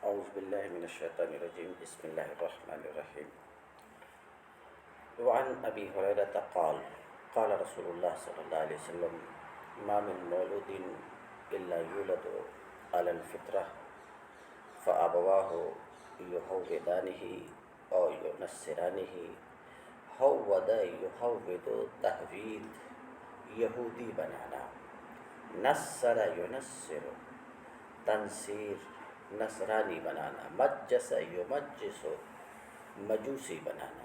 اعوذ باللہ من الشیطان الرجیم بسم اللہ الرحمن الرحیم وعن ابی ہریرہ قال قال رسول اللہ صلی اللہ علیہ وسلم ما من مولود الا یولد علی الفطرہ فابواہ یہودانہ او ینصرانہ ہود یہود تحوید یہودی بنانا، نصر ینصر تنصیر نصرانی بنانا، مجس یمجس مجوسی بنانا،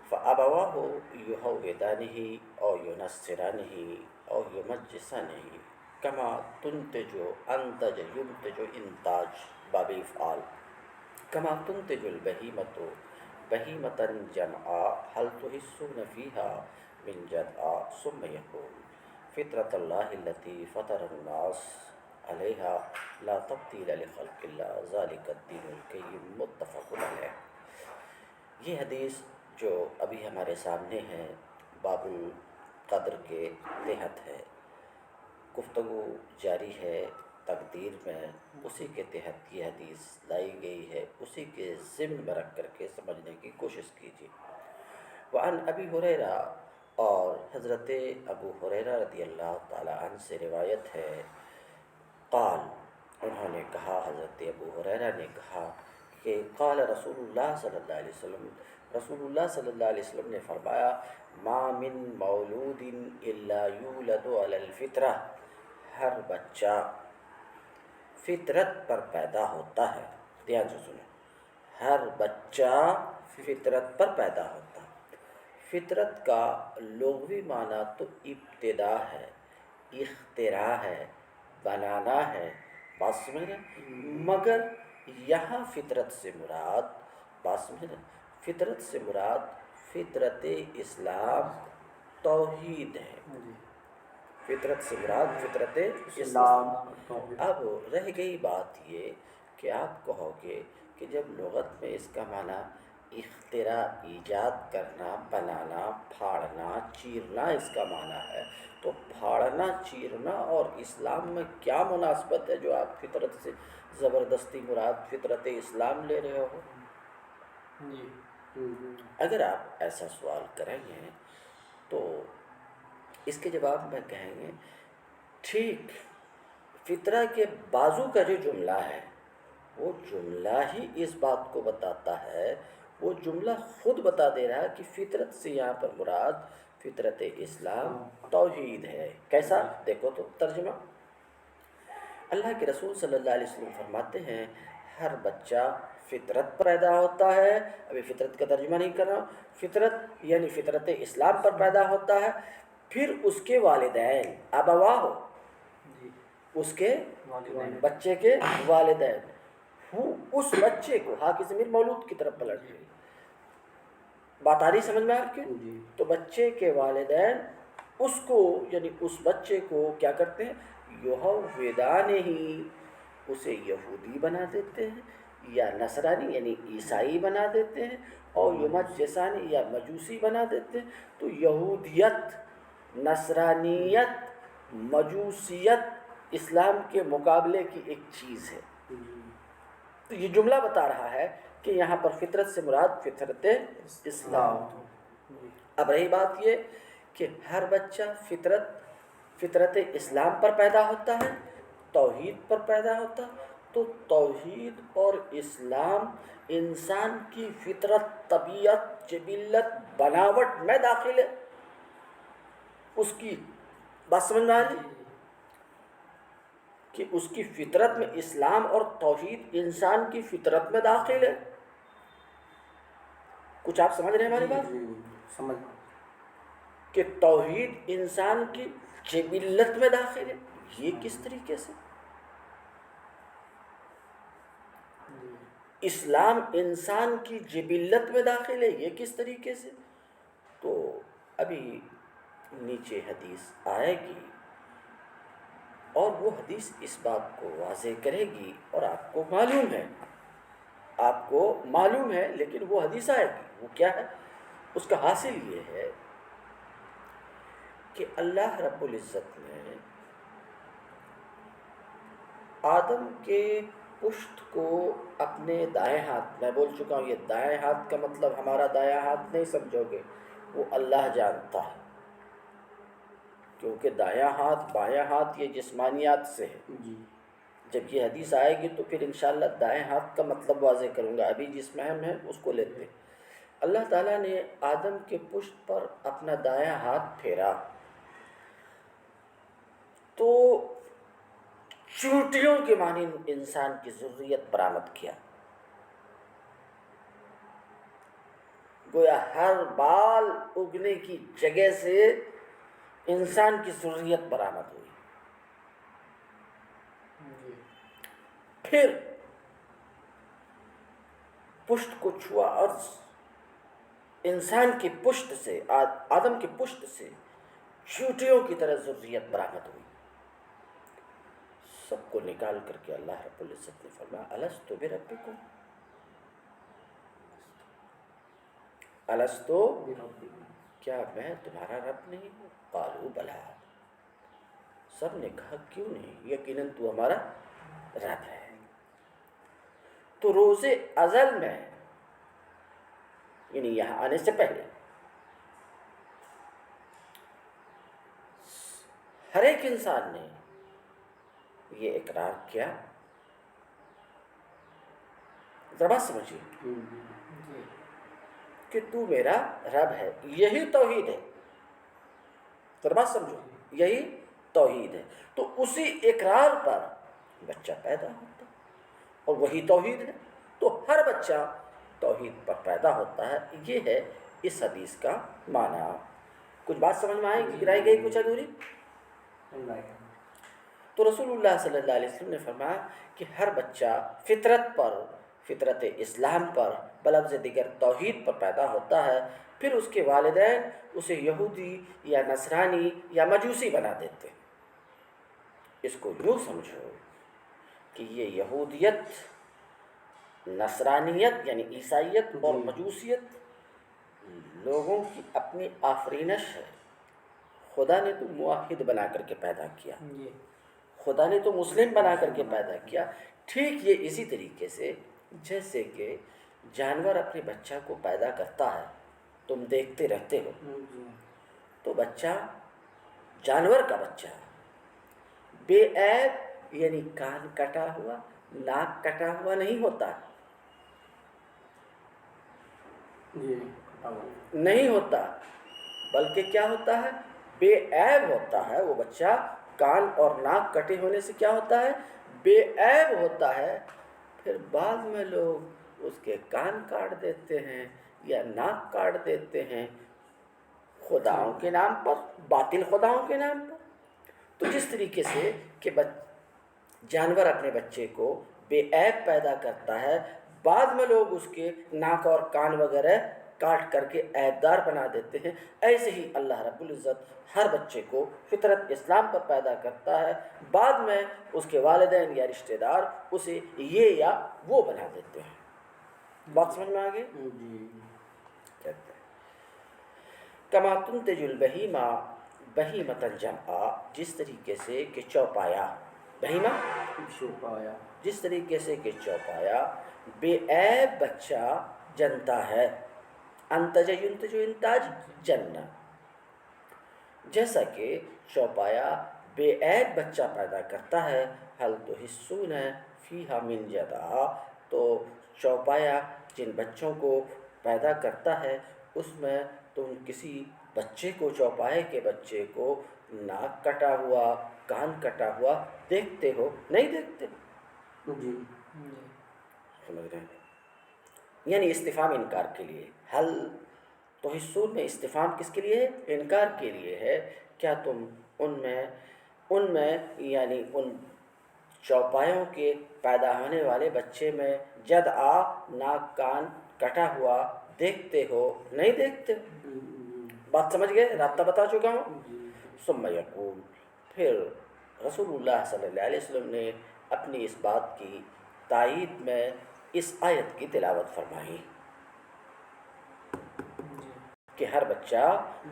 فابواہ یہودانہ او ینصرانہ او یمجسانہ کما تنتج انتج ینتج انتاج باب افعال، کما تنتج البہیمۃ بہیمۃ جمعا هل تحسون فیها من جدعا ثم یقول فطرۃ اللہ التي فطر الناس علیہا لا تبدیل لخلق اللہ ذالک الدین القیم متفق علیہ۔ یہ حدیث جو ابھی ہمارے سامنے ہے باب القدر کے تحت ہے، گفتگو جاری ہے تقدیر میں، اسی کے تحت یہ حدیث لائی گئی ہے، اسی کے ضمن میں رکھ کر کے سمجھنے کی کوشش کیجیے۔ وعن ابی ہریرہ، اور حضرت ابو ہریرہ رضی اللہ تعالی عنہ سے روایت ہے، قال انہوں نے کہا، حضرت ابو ہریرہ نے کہا کہ قال رسول اللہ صلی اللہ علیہ وسلم، رسول اللہ صلی اللہ علیہ وسلم نے فرمایا، ما من مولود الا یولد علی الفطرہ، ہر بچہ فطرت پر پیدا ہوتا ہے، دھیان سے سنیں، ہر بچہ فطرت پر پیدا ہوتا ہے۔ فطرت کا لغوی معنی تو ابتدا ہے، اختراع ہے، بنانا ہے، بات سمجھ، مگر یہاں فطرت سے مراد، بات سمجھ، فطرت سے مراد فطرت اسلام توحید ہے، فطرت سے مراد فطرت اسلام۔ اب رہ گئی بات یہ کہ آپ کہو گے کہ جب لغت میں اس کا معنی اختراع، ایجاد کرنا، بنانا، پھاڑنا، چیرنا اس کا معنی ہے، تو پھاڑنا، چیرنا اور اسلام میں کیا مناسبت ہے جو آپ فطرت سے زبردستی مراد فطرت اسلام لے رہے ہو؟ اگر آپ ایسا سوال کریں گے تو اس کے جواب میں کہیں گے ٹھیک، فطرہ کے بازو کا جو جملہ ہے وہ جملہ ہی اس بات کو بتاتا ہے، وہ جملہ خود بتا دے رہا ہے کہ فطرت سے یہاں پر مراد فطرت اسلام توحید ہے۔ کیسا؟ دیکھو تو ترجمہ، اللہ کے رسول صلی اللہ علیہ وسلم فرماتے ہیں ہر بچہ فطرت پر پیدا ہوتا ہے، ابھی فطرت کا ترجمہ نہیں کر رہا ہوں، فطرت یعنی فطرت اسلام پر پیدا ہوتا ہے، پھر اس کے والدین ابواہ، اس کے بچے کے والدین، اس بچے کو، ہاں کی ضمیر مولود کی طرف پلٹ گئی، بات آ رہی سمجھ میں آپ کے؟ تو بچے کے والدین اس کو یعنی اس بچے کو کیا کرتے ہیں؟ یہودانہ ہی، اسے یہودی بنا دیتے ہیں، یا نصرانی یعنی عیسائی بنا دیتے ہیں، اور یمجسانی یا مجوسی بنا دیتے ہیں۔ تو یہودیت، نصرانیت، مجوسیت اسلام کے مقابلے کی ایک چیز ہے۔ تو یہ جملہ بتا رہا ہے کہ یہاں پر فطرت سے مراد فطرت اسلام۔ اب رہی بات یہ کہ ہر بچہ فطرت اسلام پر پیدا ہوتا ہے، توحید پر پیدا ہوتا ہے، تو توحید اور اسلام انسان کی فطرت، طبیعت، جبلت، بناوٹ میں داخل ہے، اس کی بات سمجھ میں آ رہی کہ اس کی فطرت میں اسلام اور توحید انسان کی فطرت میں داخل ہے۔ کچھ آپ سمجھ رہے ہیں ہماری بات؟ سمجھ کہ توحید انسان کی جبلت میں داخل ہے، یہ کس طریقے سے؟ اسلام انسان کی جبلت میں داخل ہے، یہ کس طریقے سے؟ تو ابھی نیچے حدیث آئے گی اور وہ حدیث اس بات کو واضح کرے گی، اور آپ کو معلوم ہے، آپ کو معلوم ہے، لیکن وہ حدیث آئے گی، وہ کیا ہے؟ اس کا حاصل یہ ہے کہ اللہ رب العزت نے آدم کے پشت کو اپنے دائیں ہاتھ، میں بول چکا ہوں یہ دائیں ہاتھ کا مطلب ہمارا دایاں ہاتھ نہیں سمجھو گے، وہ اللہ جانتا ہے، کیونکہ دایاں ہاتھ بایاں ہاتھ یہ جسمانیات سے ہے. جب یہ حدیث آئے گی تو پھر انشاءاللہ دائیں ہاتھ کا مطلب واضح کروں گا، ابھی جس مہم ہے اس کو لیتے ہیں. اللہ تعالیٰ نے آدم کے پشت پر اپنا دایاں ہاتھ پھیرا تو چونٹیوں کے مانند انسان کی ذریت برآمد کیا. گویا ہر بال اگنے کی جگہ سے انسان کی ذریت برآمد ہوئی. پھر پشت کو چھوا اور انسان کی پشت سے، آدم کی پشت سے چونٹیوں کی طرح ذریت برآمد ہوئی. سب کو نکال کر کے اللہ رب العزت نے فرمایا الستُ بربکم، الستُ کیا میں تمہارا رب نہیں ہوں؟ قالوا بلی، سب نے کہا کیوں نہیں، یقیناً تو ہمارا رب ہے. تو روز ازل میں یعنی یہاں آنے سے پہلے ہر ایک انسان نے یہ اقرار کیا. ذرا بات سمجھیے کہ تو میرا رب ہے، یہی توحید ہے. ذرا بات سمجھو، یہی توحید ہے. تو اسی اقرار پر بچہ پیدا ہوتا اور وہی توحید ہے. تو ہر بچہ توحید پر پیدا ہوتا ہے. یہ ہے اس حدیث کا معنی. کچھ بات سمجھ میں آئی کہ رہ گئی کچھ ادھوری؟ تو رسول اللہ صلی اللہ علیہ وسلم نے فرمایا کہ ہر بچہ فطرت پر، فطرت اسلام پر، بلفظ دیگر توحید پر پیدا ہوتا ہے. پھر اس کے والدین اسے یہودی یا نصرانی یا مجوسی بنا دیتے ہیں. اس کو یوں سمجھو کہ یہ یہودیت، نصرانیت یعنی عیسائیت اور مجوسیت لوگوں کی اپنی آفرینش ہے. خدا نے تو موحد بنا کر کے پیدا کیا، خدا نے تو مسلم بنا کر کے پیدا کیا. ٹھیک یہ اسی طریقے سے جیسے کہ جانور اپنے بچہ کو پیدا کرتا ہے، تم دیکھتے رہتے ہو، تو بچہ جانور کا بچہ بے عیب یعنی کان کٹا ہوا، ناک کٹا ہوا نہیں ہوتا، نہیں ہوتا، بلکہ کیا ہوتا ہے؟ بے عیب ہوتا ہے وہ بچہ. کان اور ناک کٹے ہونے سے کیا ہوتا ہے؟ بے عیب ہوتا ہے. پھر بعد میں لوگ اس کے کان کاٹ دیتے ہیں یا ناک کاٹ دیتے ہیں خداؤں کے نام پر، باطل خداؤں کے نام پر. تو جس طریقے سے کہ جانور اپنے بچے کو بے عیب پیدا کرتا ہے، بعد میں لوگ اس کے ناک اور کان وغیرہ کاٹ کر کے عیب دار بنا دیتے ہیں، ایسے ہی اللہ رب العزت ہر بچے کو فطرت اسلام پر پیدا کرتا ہے. بعد میں اس کے والدین یا رشتہ دار اسے یہ یا وہ بنا دیتے ہیں. بات سمجھ میں آ گئی؟ کما تنتج البہیمہ بہیمۃ جمعا، جس طریقے سے کہ چوپایا، بہیمہ چوپایا، جس طریقے سے کہ چوپایا بے عیب بچہ جنتا ہے. انتج ینتج انتاج جننا، جیسا کہ چوپایا بے عیب بچہ پیدا کرتا ہے. حل تحسون فیہا من جدع، تو چوپایا جن بچوں کو پیدا کرتا ہے اس میں تم کسی بچے کو، چوپائے کے بچے کو ناک کٹا ہوا، کان کٹا ہوا دیکھتے ہو؟ نہیں دیکھتے. سمجھ رہے ہیں؟ یعنی استفہام انکار کے لیے. حل تحسون میں استفہام کس کے لیے ہے؟ انکار کے لیے ہے. کیا تم ان میں یعنی ان چوپایوں کے پیدا ہونے والے بچے میں جدع ناک کان کٹا ہوا دیکھتے ہو؟ نہیں دیکھتے. بات سمجھ گئے؟ رابطہ بتا چکا ہوں. ثم یقول، پھر رسول اللہ صلی اللہ علیہ وسلم نے اپنی اس بات کی تائید میں اس آیت کی تلاوت فرمائی کہ ہر بچہ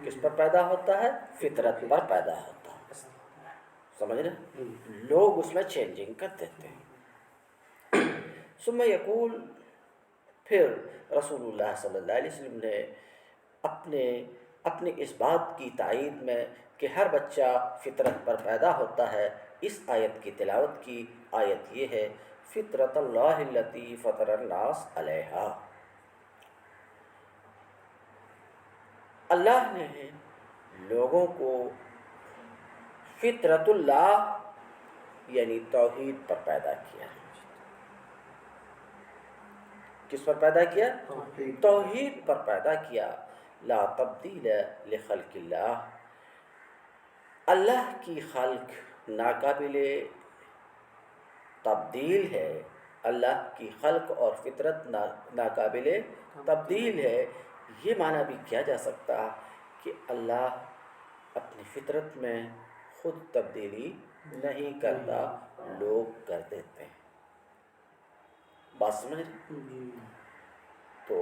کس پر پیدا ہوتا ہے؟ فطرت پر پیدا ہوتا ہے. سمجھ رہے؟ لوگ اس میں چینجنگ کر دیتے ہیں. ثم یقول، پھر رسول اللہ صلی اللہ علیہ وسلم نے اپنے اس بات کی تائید میں کہ ہر بچہ فطرت پر پیدا ہوتا ہے، اس آیت کی تلاوت کی۔ آیت یہ ہے، فطرت اللہ التی فطر الناس علیہا۔ اللہ نے لوگوں کو فطرت اللہ یعنی توحید پر پیدا کیا۔ کس پر پیدا کیا؟ توحید پر پیدا کیا۔ لا تبدیل لخلق اللہ، اللہ کی خلق ناقابل تبدیل ہے، اللہ کی خلق اور فطرت ناقابل تبدیل ہے۔ یہ معنی بھی کیا جا سکتا کہ اللہ اپنی فطرت میں خود تبدیلی نہیں کرتا، لوگ کر دیتے ہیں۔ بات سمجھ رہے؟ تو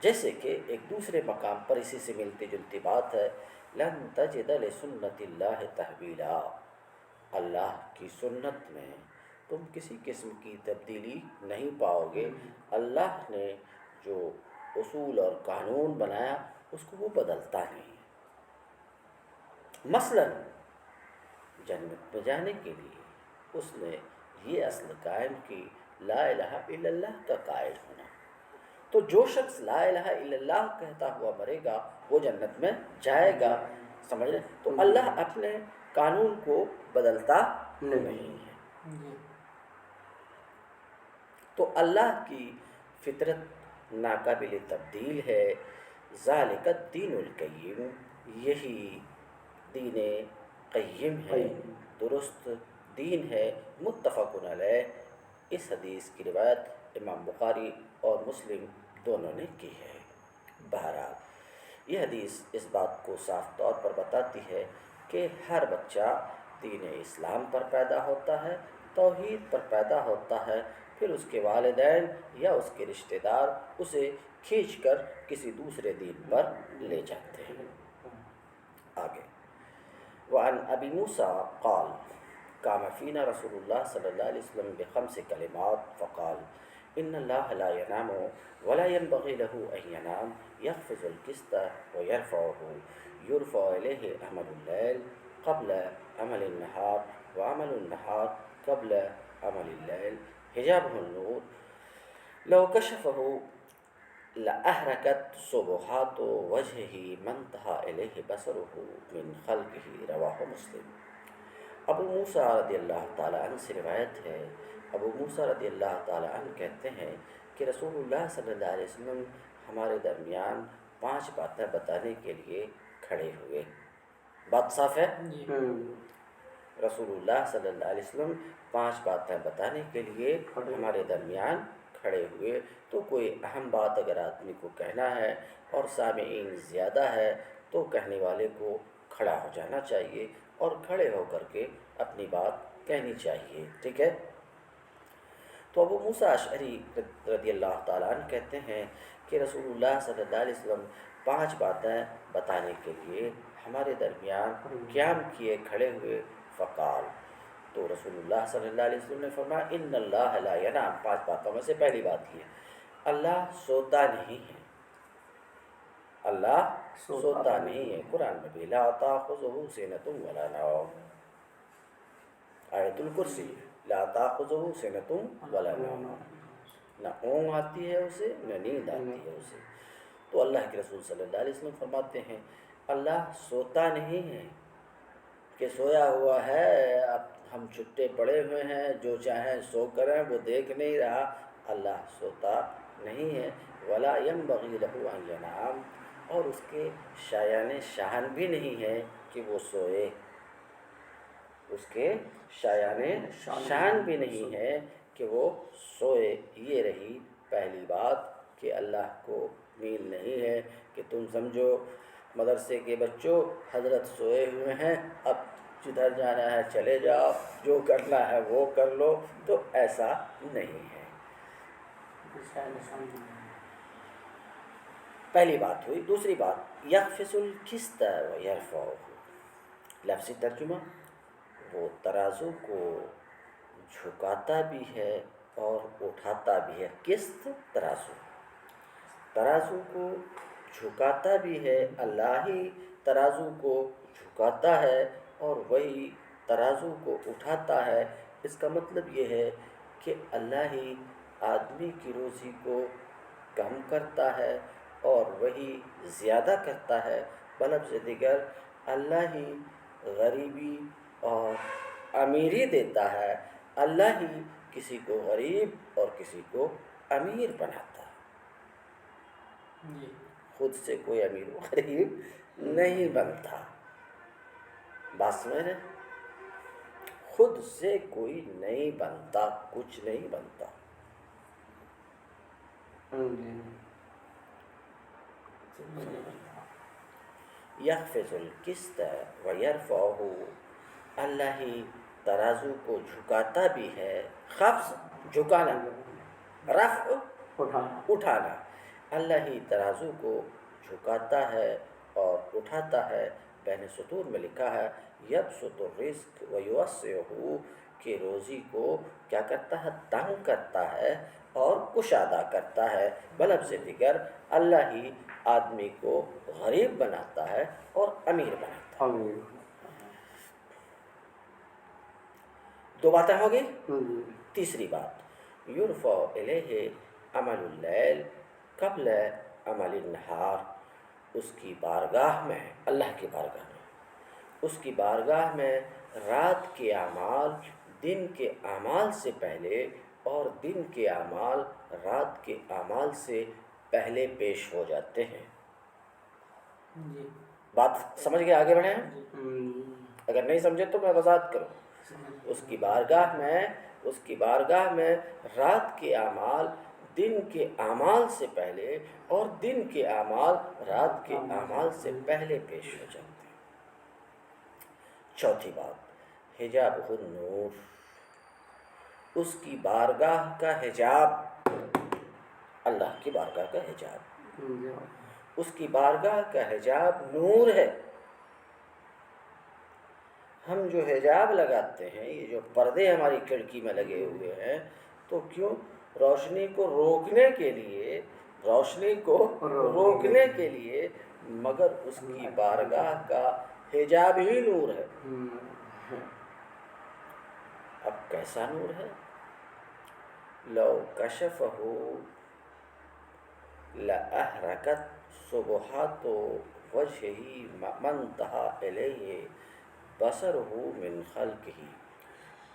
جیسے کہ ایک دوسرے مقام پر اسی سے ملتی جلتی بات ہے، لن تجد لسنت اللہ تحویلا، اللہ کی سنت میں تم کسی قسم کی تبدیلی نہیں پاؤ گے۔ اللہ نے جو اصول اور قانون بنایا اس کو وہ بدلتا نہیں۔ مثلا جنت میں جانے کے لیے اس نے یہ اصل قائم کی، لا الہ الا اللہ کا قائل ہونا۔ تو جو شخص لا الہ الا اللہ کہتا ہوا مرے گا وہ جنت میں جائے گا۔ سمجھ رہے؟ تو اللہ اپنے قانون کو بدلتا نہیں ہے۔ تو اللہ کی فطرت ناقابل تبدیل ہے۔ ذالک الدین القیم، یہی دین قیم ہے، درست دین ہے۔ متفق علیہ، اس حدیث کی روایت امام بخاری اور مسلم دونوں نے کی ہے۔ بہرحال یہ حدیث اس بات کو صاف طور پر بتاتی ہے کہ ہر بچہ دین اسلام پر پیدا ہوتا ہے، توحید پر پیدا ہوتا ہے، پھر اس کے والدین یا اس کے رشتہ دار اسے کھینچ کر کسی دوسرے دین پر لے جاتے ہیں۔ آگے، وعن ابی موسیٰ قال قام فینا رسول اللہ صلی اللہ علیہ وسلم بخمس کلمات فقال ان اللہ لا ینام ولا ينبغي له ان ینام یخفض القسط ویرفعه یرفع الیہ عمل اللیل قبل عمل النہار وعمل النہار قبل عمل اللیل حجابه النور لو کشفه لأحرقت صبحات وجهه ما انتهى الیہ بصره من خلقه رواہ مسلم۔ ابو موسیٰ رضی اللہ تعالیٰ عنہ سے روایت ہے، ابو موسیٰ رضی اللہ تعالیٰ عنہ کہتے ہیں کہ رسول اللہ صلی اللہ علیہ وسلم ہمارے درمیان 5 باتیں بتانے کے لیے کھڑے ہوئے۔ بات صاف ہے؟ رسول اللہ صلی اللہ علیہ وسلم 5 باتیں بتانے کے لیے ہمارے درمیان کھڑے ہوئے۔ تو کوئی اہم بات اگر آدمی کو کہنا ہے اور سامعین زیادہ ہے تو کہنے والے کو کھڑا ہو جانا چاہیے اور کھڑے ہو کر کے اپنی بات کہنی چاہیے، ٹھیک ہے؟ تو ابو موسیٰ اشعری رضی اللہ تعالیٰ عنہ کہتے ہیں کہ رسول اللہ صلی اللہ علیہ وسلم 5 باتیں بتانے کے لیے ہمارے درمیان قیام کیے، کھڑے ہوئے۔ فقال، تو رسول اللہ صلی اللہ علیہ وسلم نے فرمایا ان اللہ لا ینام۔ 5 باتوں میں سے پہلی بات یہ، اللہ سوتا نہیں ہے، اللہ سوتا نہیں ہے۔ قرآن میں بھی لا تأخذہ سنۃ ولا نوم، آیت الکرسی، لا تأخذہ سنۃ ولا نوم، نہ اونگ آتی ہے اسے نہ نیند آتی ہے اسے۔ تو اللہ کے رسول صلی اللہ علیہ وسلم فرماتے ہیں اللہ سوتا نہیں ہے کہ سویا ہوا ہے، اب ہم چھٹے پڑے ہوئے ہیں، جو چاہیں سو کریں، وہ دیکھ نہیں رہا۔ اللہ سوتا نہیں ہے۔ ولا ينبغي له ان ینام، اور اس کے شایان شان بھی نہیں ہے کہ وہ سوئے، اس کے شایان شان بھی نہیں ہے کہ وہ سوئے۔ یہ رہی پہلی بات کہ اللہ کو نیند نہیں ہے کہ تم سمجھو مدرسے کے بچوں حضرت سوئے ہوئے ہیں، اب جدھر جانا ہے چلے جاؤ، جو کرنا ہے وہ کر لو، تو ایسا نہیں ہے۔ پہلی بات ہوئی۔ دوسری بات، یخفض القسط ویرفعہ، لفظی ترجمہ، وہ ترازو کو جھکاتا بھی ہے اور اٹھاتا بھی ہے. قسط ترازو، ترازو کو جھکاتا بھی ہے اللہ ہی، ترازو کو جھکاتا ہے اور وہی ترازو کو اٹھاتا ہے. اس کا مطلب یہ ہے کہ اللہ ہی آدمی کی روزی کو کم کرتا ہے اور وہی زیادہ کرتا ہے. بلفظ دیگر اللہ ہی غریبی اور امیری دیتا ہے، اللہ ہی کسی کو غریب اور کسی کو امیر بناتا ہے. خود سے کوئی امیر و غریب نہیں بنتا. بات سمجھ رہے؟ خود سے کوئی نہیں بنتا، کچھ نہیں بنتا. یخفض القسط ویرفعہ، اللہ ہی ترازو کو جھکاتا بھی ہے. خفض جھکانا، رفع اٹھانا. اللہ ہی ترازو کو جھکاتا ہے اور اٹھاتا ہے. بین سطور میں لکھا ہے یبسط الرزق ویوسعہ، کہ روزی کو کیا کرتا ہے؟ تنگ کرتا ہے اور کشادہ کرتا ہے. بلفظ دیگر اللہ ہی آدمی کو غریب بناتا ہے اور امیر بناتا ہے. دو باتیں ہو گئی. تیسری بات، یرفع الیہ عمل اللیل قبل عمل النہار، اس کی بارگاہ میں، اللہ کی بارگاہ میں، اس کی بارگاہ میں رات کے اعمال دن کے اعمال سے پہلے اور دن کے اعمال رات کے اعمال سے پہلے پیش ہو جاتے ہیں. بات سمجھ کے آگے بڑھیں؟ اگر نہیں سمجھے تو میں وضاحت کروں. اس کی بارگاہ میں رات کے اعمال دن کے اعمال سے پہلے اور دن کے اعمال رات کے اعمال سے پہلے پیش ہو جاتے ہیں. چوتھی بات، حجاب النور، اس کی بارگاہ کا حجاب، اللہ کی بارگاہ کا حجاب، اس کی بارگاہ کا حجاب نور ہے. ہم جو حجاب لگاتے ہیں، یہ جو پردے ہماری کھڑکی میں لگے ہوئے ہیں، تو کیوں؟ روشنی کو روکنے کے لیے، روشنی کو روکنے کے لیے، مگر اس کی بارگاہ کا حجاب ہی نور ہے. اب کیسا نور ہے؟ لو کشفہ لأحرقت سبحات وجہہ من انتہا الیہ بصرہ من خلقہ.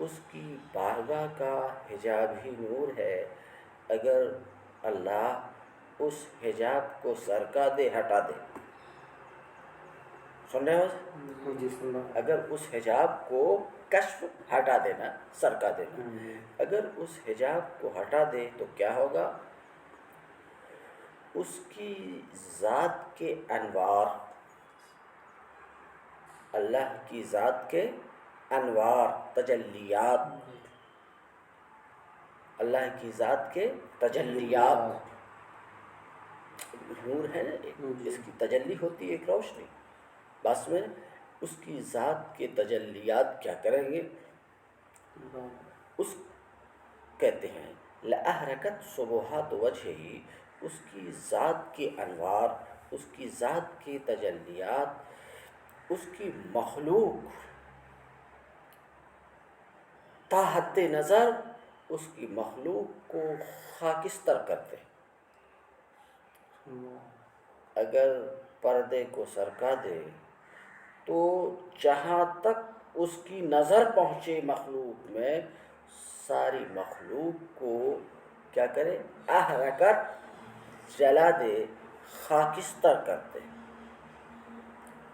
اس کی بارگاہ کا حجاب ہی نور ہے. اگر اللہ اس حجاب کو سرکا دے، ہٹا دے، سن رہے ہو؟ اگر اس حجاب کو کشف، ہٹا دینا، سرکا دینا، اگر اس حجاب کو ہٹا دے تو کیا ہوگا؟ اس کی ذات کے انوار، اللہ کی ذات کے انوار، تجلیات، اللہ کی ذات کے تجلیات، نور ہے نا، اس کی تجلی ہوتی ہے ایک روشنی. بس میں اس کی ذات کے تجلیات کیا کریں گے؟ اس کہتے ہیں لأحرقت سبحات وجہہ، اس کی ذات کے انوار، اس کی ذات کی تجلیات، اس کی مخلوق تا حد نظر اس کی مخلوق کو خاکستر کرتے. اگر پردے کو سرکا دے تو جہاں تک اس کی نظر پہنچے مخلوق میں، ساری مخلوق کو کیا کرے؟ احرقت، جلا دے، خاکستر کرتے.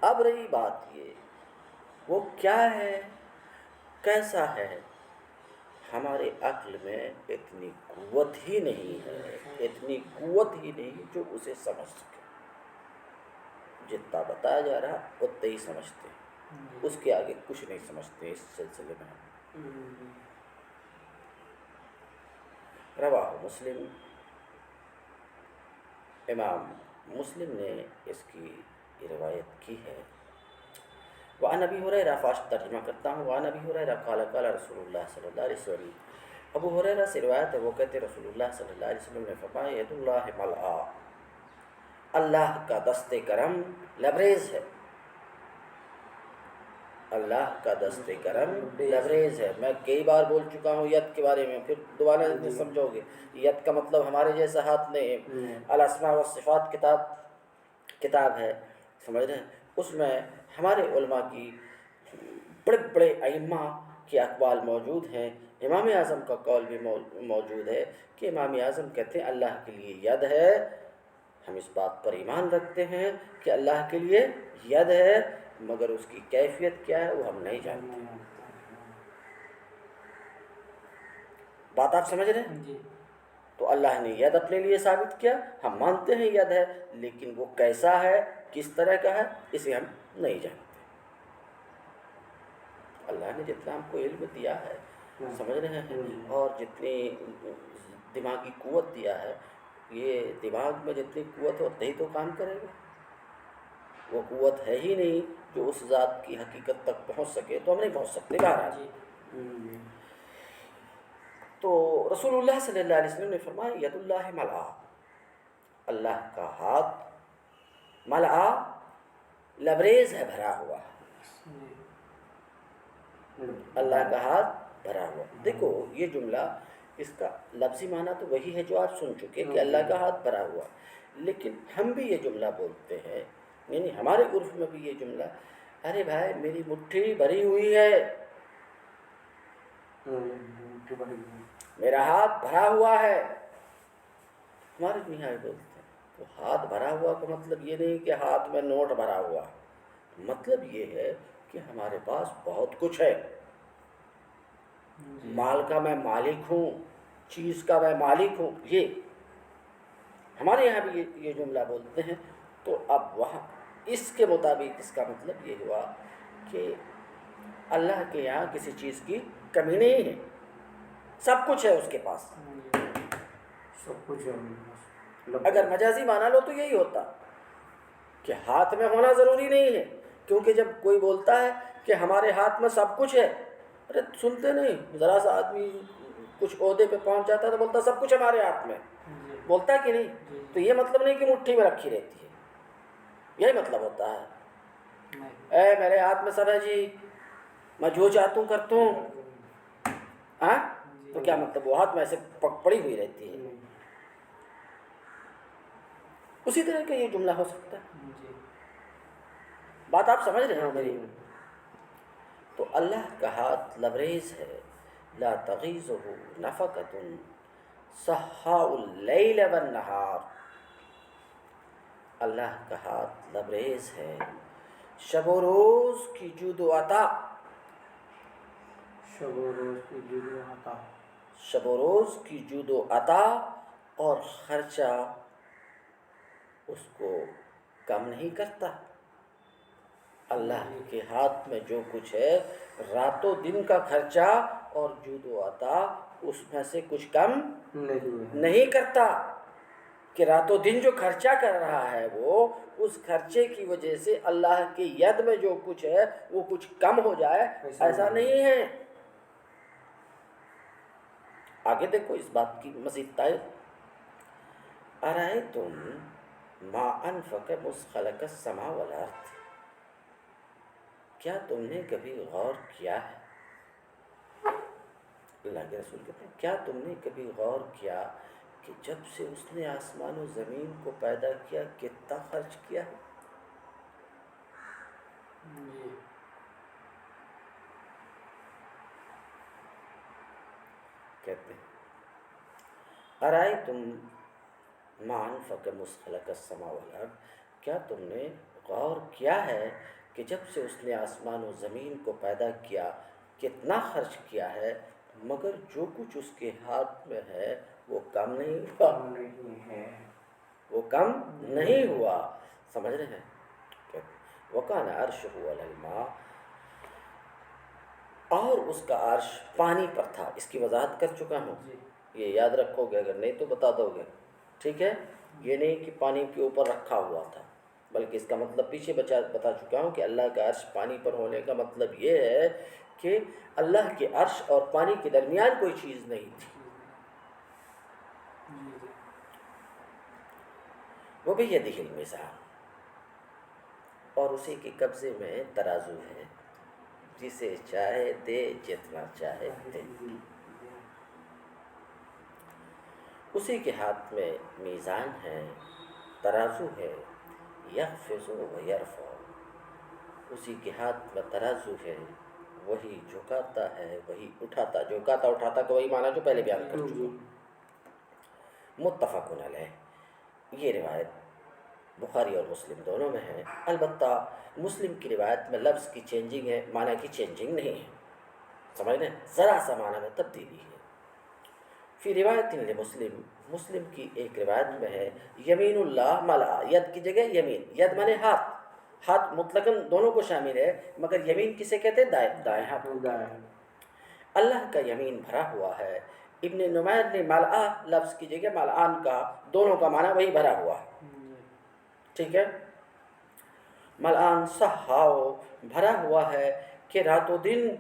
اب رہی بات یہ، وہ کیا ہے، کیسا ہے؟ ہمارے عقل میں اتنی قوت ہی نہیں ہے، اتنی قوت ہی نہیں جو اسے سمجھ سکے. جتنا بتایا جا رہا اتنا ہی سمجھتے ہیں، اس کے آگے کچھ نہیں سمجھتے. اس سلسلے میں رواہ مسلم، امام مسلم نے اس کی روایت کی ہے. وعن ابی ہریرہ، فاسٹ ترجمہ کرتا ہوں. وعن ابی ہریرہ قال قال رسول اللہ صلی اللہ علیہ وسلم ابو ہریرہ سے روایت ہے، وہ کہتے رسول اللہ صلی اللہ علیہ وسلم نے فرمایا ید اللہ ملآ، اللہ کا دست کرم لبریز ہے، اللہ کا دست کرم لبریز ہے۔ میں کئی بار بول چکا ہوں ید کے بارے میں، پھر دوبارہ نہیں سمجھو گے۔ ید کا مطلب ہمارے جیسا ہاتھ نہیں، الاسماء والصفات کتاب ہے، سمجھ رہے ہیں، اس میں ہمارے علماء کی بڑے بڑے ائمہ کے اقوال موجود ہیں۔ امام اعظم کا قول بھی موجود ہے کہ امام اعظم کہتے ہیں اللہ کے لیے ید ہے، ہم اس بات پر ایمان رکھتے ہیں کہ اللہ کے لیے ید ہے، مگر اس کی کیفیت کیا ہے وہ ہم نہیں جانتے۔ بات آپ سمجھ رہے ہیں؟ تو اللہ نے ید اپنے لیے ثابت کیا، ہم مانتے ہیں ید ہے، لیکن وہ کیسا ہے، کس طرح کا ہے، اسے ہم نہیں جانتے۔ اللہ نے جتنا ہم کو علم دیا ہے، سمجھ رہے ہیں، اور جتنی دماغی قوت دیا ہے، یہ دماغ میں جتنی قوت ہوتی ہی تو کام کرے گا۔ وہ قوت ہے ہی نہیں جو اس ذات کی حقیقت تک پہنچ سکے، تو ہم نہیں پہنچ سکتے بہرحال۔ تو رسول اللہ صلی اللہ علیہ وسلم نے فرمایا ید اللہ ملآ، اللہ کا ہاتھ ملآ لبریز ہے، بھرا ہوا، اللہ کا ہاتھ بھرا ہوا۔ دیکھو یہ جملہ، اس کا لفظی معنی تو وہی ہے جو آپ سن چکے کہ اللہ کا ہاتھ بھرا ہوا، لیکن ہم بھی یہ جملہ بولتے ہیں، یعنی ہمارے عرف میں بھی یہ جملہ، ارے بھائی میری مٹھی بھری ہوئی ہے، میرا ہاتھ بھرا ہوا ہے، ہمارے میاں بولتے ہیں۔ تو ہاتھ بھرا ہوا کا مطلب یہ نہیں کہ ہاتھ میں نوٹ بھرا ہوا، مطلب یہ ہے کہ ہمارے پاس بہت کچھ ہے، مال کا میں مالک ہوں، چیز کا میں مالک ہوں، یہ ہمارے یہاں بھی یہ جملہ بولتے ہیں۔ تو اب وہاں اس کے مطابق اس کا مطلب یہ ہوا کہ اللہ کے یہاں کسی چیز کی کمی نہیں ہے، سب کچھ ہے اس کے پاس، سب کچھ ہے۔ اگر مجازی مانا لو تو یہی ہوتا کہ ہاتھ میں ہونا ضروری نہیں ہے، کیونکہ جب کوئی بولتا ہے کہ ہمارے ہاتھ میں سب کچھ ہے، ارے سنتے نہیں، ذرا سا آدمی کچھ عہدے پہ پہنچ جاتا ہے تو بولتا سب کچھ ہمارے ہاتھ میں، بولتا ہے کہ نہیں؟ تو یہ مطلب نہیں کہ مٹھی میں رکھی رہتی ہے، یہی مطلب ہوتا ہے اے میرے ہاتھ میں سب ہے جی، میں جو چاہتا ہوں کرتا ہوں، ہاں تو کیا مطلب وہ ہاتھ میں ایسے پڑی ہوئی رہتی ہے؟ اسی طرح کا یہ جملہ ہو سکتا ہے۔ بات آپ سمجھ رہے ہیں میری؟ تو اللہ کا ہاتھ لبریز ہے، لا تغیظہ نفقۃ سحاء اللیل والنہار، اللہ کا ہاتھ لبریز ہے، شب و روز کی جود و عطا، شب و روز کی جود و عطا، شب و روز کی جود و عطا، اور خرچہ اس کو کم نہیں کرتا۔ اللہ کے ہاتھ میں جو کچھ ہے، رات و دن کا خرچہ اور جود و عطا اس میں سے کچھ کم نہیں کرتا، کہ رات و دن جو خرچہ کر رہا ہے وہ اس خرچے کی وجہ سے اللہ کی ید میں جو کچھ ہے وہ کچھ کم ہو جائے، ایسا نہیں ہے۔ آگے دیکھو اس بات کی مزید تائید، ارأیتم ما انفق مسخلق السماء والارض، کیا تم نے کبھی غور کیا ہے، اللہ کے رسول کہتے ہیں کیا تم نے کبھی غور کیا کہ جب سے اس نے آسمان و زمین کو پیدا کیا کتنا خرچ کیا ہے؟ کہتے ہیں ارأیتم ما انفق مسخلق السماء والارض، کیا تم نے غور کیا ہے کہ جب سے اس نے آسمان و زمین کو پیدا کیا کتنا خرچ کیا ہے، مگر جو کچھ اس کے ہاتھ میں ہے وہ کم نہیں ہوا، وہ کم نہیں ہوا، سمجھ رہے ہیں؟ وَكَانَ عَرْشُهُ عَلَى الْمَاءِ، اور اس کا عرش پانی پر تھا، اس کی وضاحت کر چکا ہوں، یہ یاد رکھو گے، اگر نہیں تو بتا دو گے، ٹھیک ہے؟ یہ نہیں کہ پانی کے اوپر رکھا ہوا تھا، بلکہ اس کا مطلب پیچھے بتا چکا ہوں کہ اللہ کا عرش پانی پر ہونے کا مطلب یہ ہے کہ اللہ کے عرش اور پانی کے درمیان کوئی چیز نہیں تھی. وہ بھی یہ دل میزان، اور اسی کے قبضے میں ترازو ہے، جسے چاہے دے جتنا چاہے دے. اسی کے ہاتھ میں میزان ہے، ترازو ہے، یخفض و یرفع. اسی کے ہاتھ میں ترازو ہے، وہی جھکاتا ہے وہی اٹھاتا. جھکاتا اٹھاتا کا وہی معنی جو پہلے بیان کر چکا. متفق علیہ. یہ روایت بخاری اور مسلم دونوں میں ہے. البتہ مسلم کی روایت میں لفظ کی چینجنگ ہے، معنی کی چینجنگ نہیں ہے. سمجھ لیں، ذرا سا معنی میں تبدیلی ہے. فی روایت لمسلم، مسلم کی ایک روایت میں ہے یمین اللہ ملآ. ید کی جگہ یمین. ید مانے ہاتھ. ہاتھ مطلقاً دونوں کو شامل ہے، مگر یمین کسے کہتے ہیں؟ دائیں ہاتھ. اللہ کا یمین بھرا ہوا ہے. ابن نمیر نے ملآ لفظ کی جگہ ملآن کا، دونوں کا معنی وہی بھرا ہوا ہے. ٹھیک ہے. ملآن صحاؤ، بھرا ہوا ہے کہ رات و دن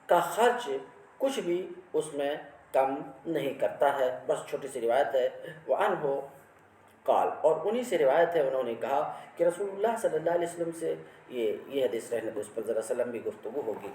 کا خرچ کچھ بھی اس میں کم نہیں کرتا ہے. بس چھوٹی سی روایت ہے. وعنہ قال، اور انہی سے روایت ہے انہوں نے کہا کہ رسول اللہ صلی اللہ علیہ وسلم سے یہ حدیث رہنے تو اس پر ذرا سلم بھی گفتگو ہوگی.